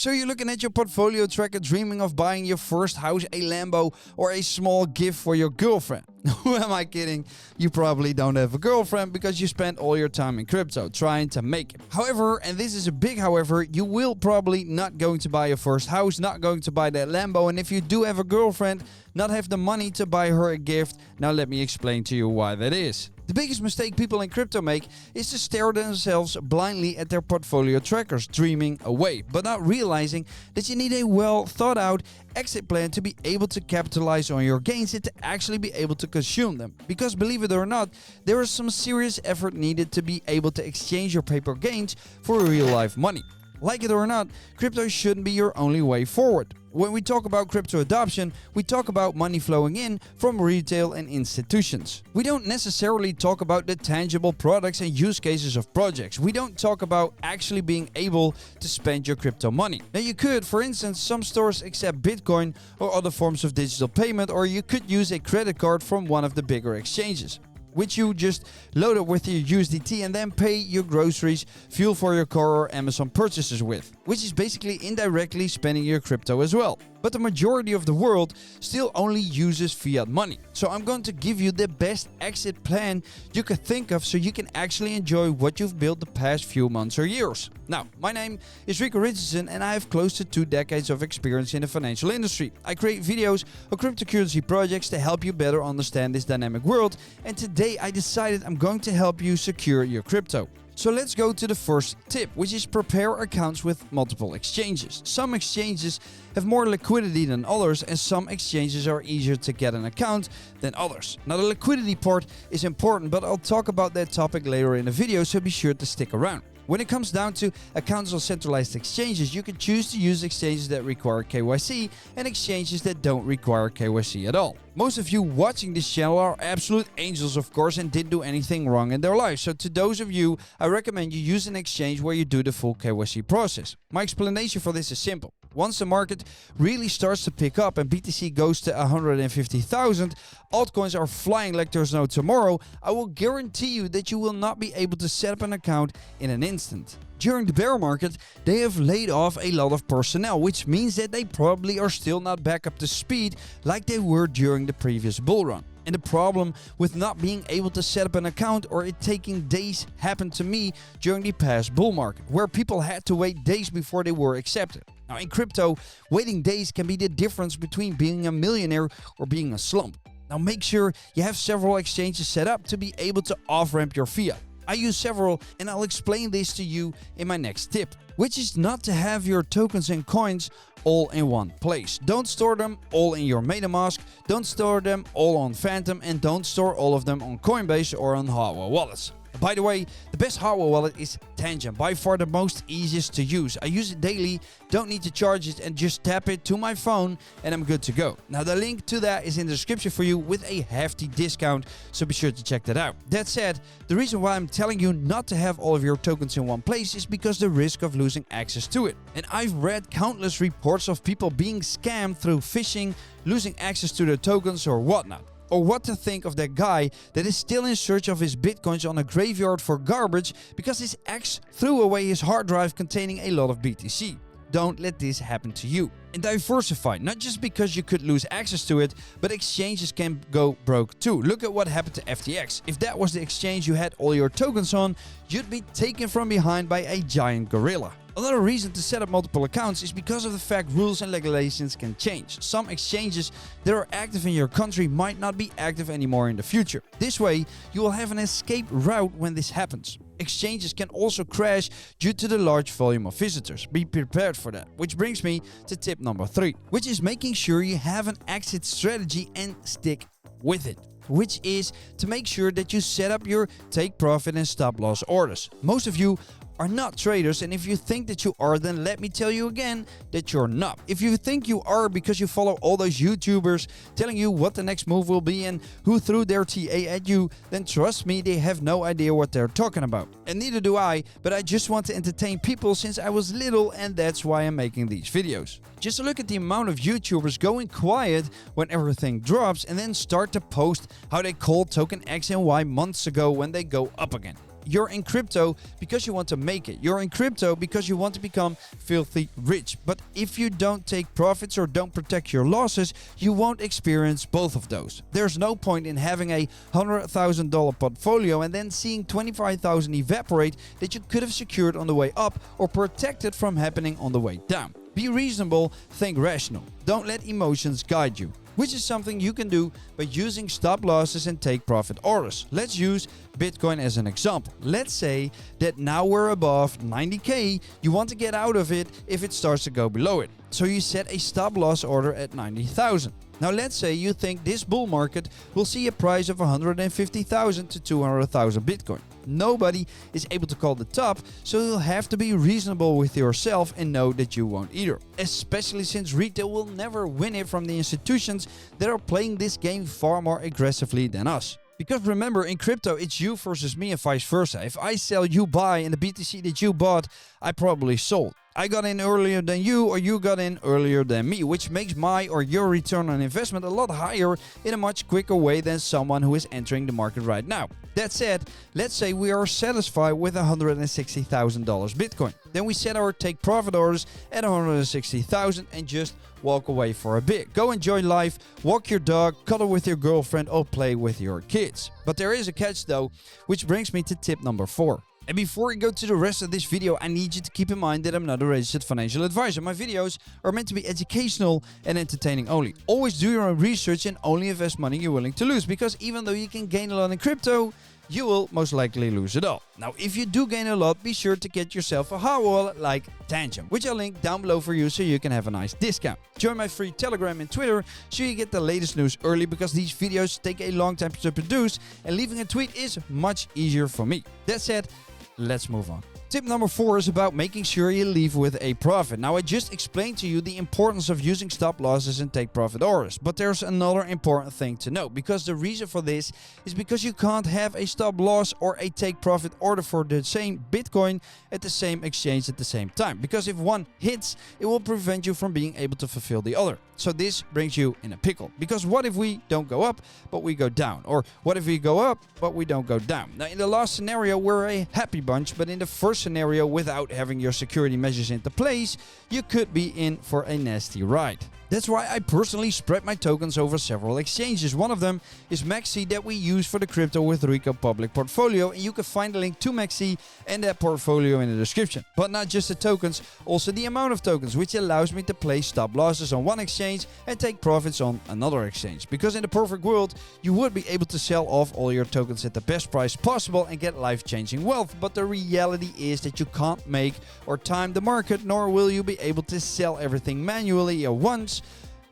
So you're looking at your portfolio tracker dreaming of buying your first house, a Lambo, or a small gift for your girlfriend. Who am I kidding? You probably don't have a girlfriend because you spend all your time in crypto trying to make it. However, and this is a big however, you will probably not going to buy your first house, not going to buy that Lambo, and if you do have a girlfriend, not have the money to buy her a gift. Now let me explain to you why that is. The biggest mistake people in crypto make is to stare themselves blindly at their portfolio trackers, dreaming away, but not realizing that you need a well thought out exit plan to be able to capitalize on your gains and to actually be able to consume them. Because believe it or not, there is some serious effort needed to be able to exchange your paper gains for real life money. Like it or not, crypto shouldn't be your only way forward. When we talk about crypto adoption, we talk about money flowing in from retail and institutions. We don't necessarily talk about the tangible products and use cases of projects. We don't talk about actually being able to spend your crypto money. Now you could, for instance, some stores accept Bitcoin or other forms of digital payment, or you could use a credit card from one of the bigger exchanges, which you just load up with your USDT and then pay your groceries, fuel for your car or Amazon purchases with, which is basically indirectly spending your crypto as well. But the majority of the world still only uses fiat money. So I'm going to give you the best exit plan you could think of so you can actually enjoy what you've built the past few months or years. Now, my name is Rico Richardson and I have close to 2 decades of experience in the financial industry. I create videos on cryptocurrency projects to help you better understand this dynamic world, and today I decided I'm going to help you secure your crypto. So let's go to the first tip, which is prepare accounts with multiple exchanges. Some exchanges have more liquidity than others, and some exchanges are easier to get an account than others. Now the liquidity part is important, but I'll talk about that topic later in the video, so be sure to stick around. When it comes down to accounts on centralized exchanges, you can choose to use exchanges that require KYC and exchanges that don't require KYC at all. Most of you watching this channel are absolute angels, of course, and didn't do anything wrong in their life. So to those of you, I recommend you use an exchange where you do the full KYC process. My explanation for this is simple. Once the market really starts to pick up and BTC goes to 150,000, altcoins are flying like there's no tomorrow, I will guarantee you that you will not be able to set up an account in an instant. During the bear market, they have laid off a lot of personnel, which means that they probably are still not back up to speed like they were during the previous bull run. And the problem with not being able to set up an account or it taking days happened to me during the past bull market, where people had to wait days before they were accepted. Now in crypto, waiting days can be the difference between being a millionaire or being a slump. Now make sure you have several exchanges set up to be able to off-ramp your fiat. I use several and I'll explain this to you in my next tip, which is not to have your tokens and coins all in one place. Don't store them all in your MetaMask, don't store them all on Phantom, and don't store all of them on Coinbase or on hardware wallets. By the way, the best hardware wallet is Tangem, by far the most easiest to use. I use it daily, don't need to charge it, and just tap it to my phone and I'm good to go. Now the link to that is in the description for you with a hefty discount, so be sure to check that out. That said, the reason why I'm telling you not to have all of your tokens in one place is because the risk of losing access to it. And I've read countless reports of people being scammed through phishing, losing access to their tokens or whatnot. Or what to think of that guy that is still in search of his bitcoins on a graveyard for garbage because his ex threw away his hard drive containing a lot of BTC. Don't let this happen to you. And diversify, not just because you could lose access to it, but exchanges can go broke too. Look at what happened to FTX. If that was the exchange you had all your tokens on, you'd be taken from behind by a giant gorilla. Another reason to set up multiple accounts is because of the fact rules and regulations can change. Some exchanges that are active in your country might not be active anymore in the future. This way, you will have an escape route when this happens. Exchanges can also crash due to the large volume of visitors. Be prepared for that. Which brings me to tip number 3, which is making sure you have an exit strategy and stick with it, which is to make sure that you set up your take profit and stop loss orders. Most of you are not traders, and if you think that you are, then let me tell you again that you're not. If you think you are because you follow all those YouTubers telling you what the next move will be and who threw their TA at you, then trust me, they have no idea what they're talking about. And neither do I, but I just want to entertain people since I was little, and that's why I'm making these videos. Just look at the amount of YouTubers going quiet when everything drops and then start to post how they called token X and Y months ago when they go up again. You're in crypto because you want to make it. You're in crypto because you want to become filthy rich. But if you don't take profits or don't protect your losses, you won't experience both of those. There's no point in having a $100,000 portfolio and then seeing $25,000 evaporate that you could have secured on the way up or protected from happening on the way down. Be reasonable, think rational. Don't let emotions guide you, which is something you can do by using stop losses and take profit orders. Let's use Bitcoin as an example. Let's say that now we're above 90K, you want to get out of it if it starts to go below it. So you set a stop loss order at 90,000. Now let's say you think this bull market will see a price of 150,000 to 200,000 Bitcoin. Nobody is able to call the top, so you'll have to be reasonable with yourself and know that you won't either. Especially since retail will never win it from the institutions that are playing this game far more aggressively than us. Because remember, in crypto, it's you versus me and vice versa. If I sell, you buy, and the BTC that you bought, I probably sold. I got in earlier than you, or you got in earlier than me, which makes my or your return on investment a lot higher in a much quicker way than someone who is entering the market right now. That said, let's say we are satisfied with $160,000 Bitcoin. Then we set our take profit orders at $160,000 and just walk away for a bit. Go enjoy life, walk your dog, cuddle with your girlfriend, or play with your kids. But there is a catch though, which brings me to tip number 4. And before we go to the rest of this video, I need you to keep in mind that I'm not a registered financial advisor. My videos are meant to be educational and entertaining only. Always do your own research and only invest money you're willing to lose, because even though you can gain a lot in crypto, you will most likely lose it all. Now, if you do gain a lot, be sure to get yourself a hard wallet like Tangem, which I'll link down below for you so you can have a nice discount. Join my free Telegram and Twitter so you get the latest news early, because these videos take a long time to produce and leaving a tweet is much easier for me. That said, let's move on. Tip number 4 is about making sure you leave with a profit. Now, I just explained to you the importance of using stop losses and take profit orders, but there's another important thing to note, because the reason for this is because you can't have a stop loss or a take profit order for the same Bitcoin at the same exchange at the same time, because if one hits, it will prevent you from being able to fulfill the other. So this brings you in a pickle, because what if we don't go up but we go down, or what if we go up but we don't go down? Now, in the last scenario, we're a happy bunch, but in the first scenario, without having your security measures into place, you could be in for a nasty ride. That's why I personally spread my tokens over several exchanges. One of them is Maxi, that we use for the Crypto with Rico public portfolio, and you can find the link to Maxi and that portfolio in the description. But not just the tokens, also the amount of tokens, which allows me to place stop losses on one exchange and take profits on another exchange. Because in the perfect world, you would be able to sell off all your tokens at the best price possible and get life-changing wealth. But the reality is that you can't make or time the market, nor will you be able to sell everything manually at once.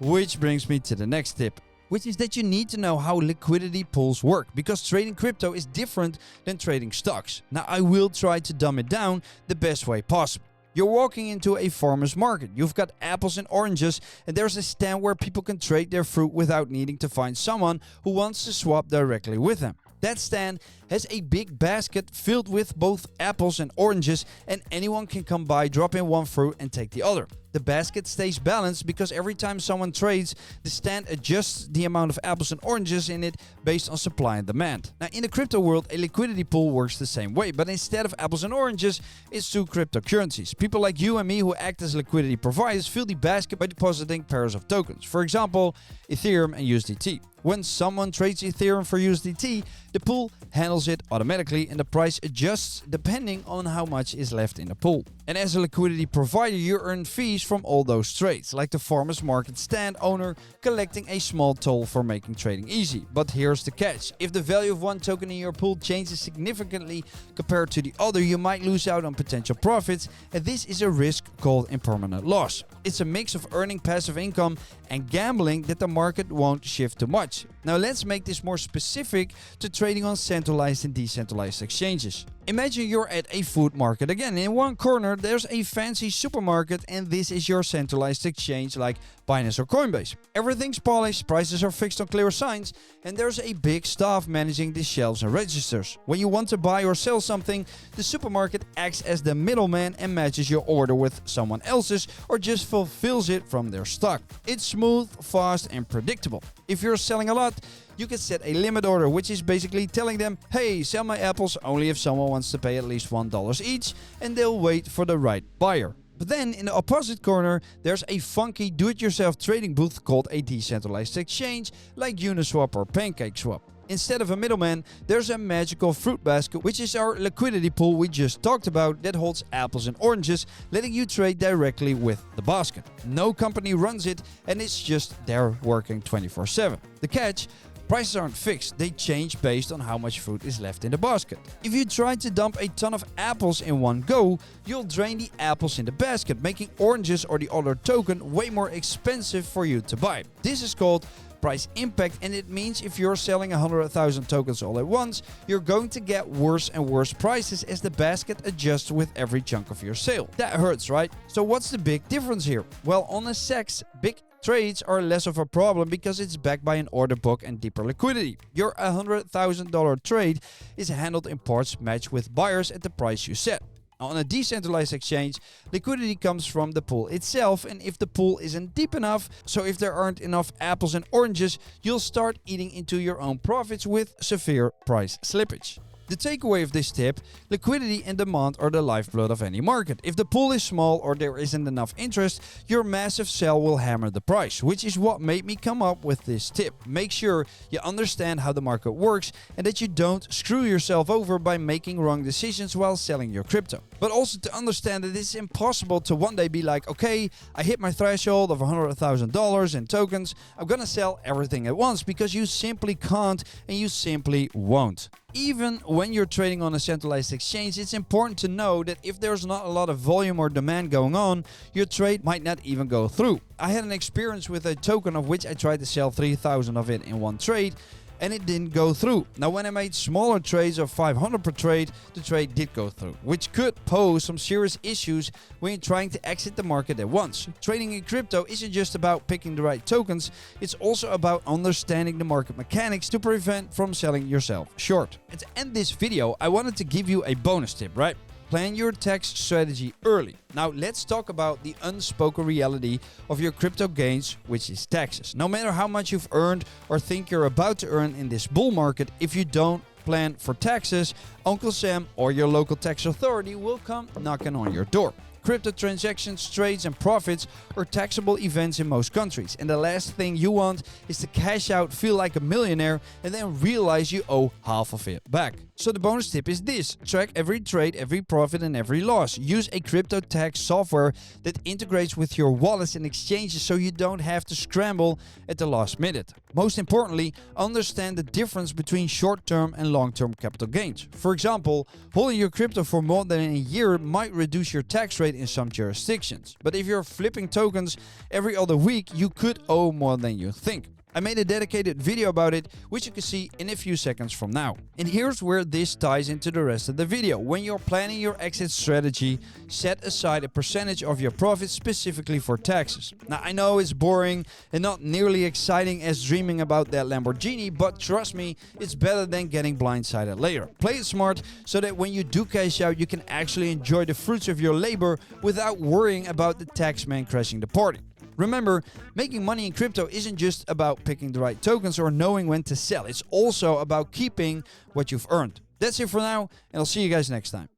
Which brings me to the next tip, which is that you need to know how liquidity pools work, because trading crypto is different than trading stocks. Now, I will try to dumb it down the best way possible. You're walking into a farmer's market. You've got apples and oranges, and there's a stand where people can trade their fruit without needing to find someone who wants to swap directly with them. That stand has a big basket filled with both apples and oranges, and anyone can come by, drop in one fruit, and take the other. The basket stays balanced because every time someone trades, the stand adjusts the amount of apples and oranges in it based on supply and demand. Now, in the crypto world, a liquidity pool works the same way, but instead of apples and oranges, it's 2 cryptocurrencies. People like you and me who act as liquidity providers fill the basket by depositing pairs of tokens. For example, Ethereum and USDT. When someone trades Ethereum for USDT, the pool handles it automatically and the price adjusts depending on how much is left in the pool. And as a liquidity provider, you earn fees from all those trades, like the farmer's market stand owner collecting a small toll for making trading easy. But here's the catch. If the value of one token in your pool changes significantly compared to the other, you might lose out on potential profits, and this is a risk called impermanent loss. It's a mix of earning passive income and gambling that the market won't shift too much. Now let's make this more specific to trading on centralized and decentralized exchanges. Imagine you're at a food market again. In one corner there's a fancy supermarket, and this is your centralized exchange like Binance or Coinbase. Everything's polished, prices are fixed on clear signs, and there's a big staff managing the shelves and registers. When you want to buy or sell something, the supermarket acts as the middleman and matches your order with someone else's or just fulfills it from their stock. It's smooth, fast, and predictable. If you're selling a lot, You can set a limit order, which is basically telling them, hey, sell my apples only if someone wants to pay at least $1 each, and they'll wait for the right buyer. But then in the opposite corner, there's a funky do-it-yourself trading booth called a decentralized exchange like Uniswap or PancakeSwap. Instead of a middleman, there's a magical fruit basket, which is our liquidity pool we just talked about, that holds apples and oranges, letting you trade directly with the basket. No company runs it, and it's just there working 24/7. The catch? Prices aren't fixed, they change based on how much fruit is left in the basket. If you try to dump a ton of apples in one go, you'll drain the apples in the basket, making oranges or the other token way more expensive for you to buy. This is called price impact, and it means if you're selling 100,000 tokens all at once, you're going to get worse and worse prices as the basket adjusts with every chunk of your sale. That hurts, right? So what's the big difference here? Well, on a SEX, big trades are less of a problem because it's backed by an order book and deeper liquidity. Your $100,000 trade is handled in parts matched with buyers at the price you set. On a decentralized exchange, liquidity comes from the pool itself, and if the pool isn't deep enough, so if there aren't enough apples and oranges, you'll start eating into your own profits with severe price slippage. The takeaway of this tip: liquidity and demand are the lifeblood of any market. If the pool is small or there isn't enough interest, your massive sell will hammer the price, which is what made me come up with this tip. Make sure you understand how the market works and that you don't screw yourself over by making wrong decisions while selling your crypto. But also to understand that it's impossible to one day be like, okay, I hit my threshold of $100,000 in tokens, I'm gonna sell everything at once, because you simply can't and you simply won't. Even when you're trading on a centralized exchange, it's important to know that if there's not a lot of volume or demand going on, your trade might not even go through. I had an experience with a token of which I tried to sell 3,000 of it in one trade, and it didn't go through. Now, when I made smaller trades of 500 per trade, the trade did go through, which could pose some serious issues when you're trying to exit the market at once. Trading in crypto isn't just about picking the right tokens, it's also about understanding the market mechanics to prevent from selling yourself short. And to end this video, I wanted to give you a bonus tip, right? Plan your tax strategy early. Now let's talk about the unspoken reality of your crypto gains, which is taxes. No matter how much you've earned or think you're about to earn in this bull market, if you don't plan for taxes, Uncle Sam or your local tax authority will come knocking on your door. Crypto transactions, trades, and profits are taxable events in most countries, and the last thing you want is to cash out, feel like a millionaire, and then realize you owe half of it back. So the bonus tip is this: track every trade, every profit, and every loss. Use a crypto tax software that integrates with your wallets and exchanges so you don't have to scramble at the last minute. Most importantly, understand the difference between short-term and long-term capital gains. For example, holding your crypto for more than a year might reduce your tax rate in some jurisdictions. But if you're flipping tokens every other week, you could owe more than you think. I made a dedicated video about it, which you can see in a few seconds from now. And here's where this ties into the rest of the video. When you're planning your exit strategy, set aside a percentage of your profits specifically for taxes. Now, I know it's boring and not nearly exciting as dreaming about that Lamborghini, but trust me, it's better than getting blindsided later. Play it smart so that when you do cash out, you can actually enjoy the fruits of your labor without worrying about the tax man crashing the party. Remember, making money in crypto isn't just about picking the right tokens or knowing when to sell. It's also about keeping what you've earned. That's it for now, and I'll see you guys next time.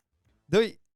Doei!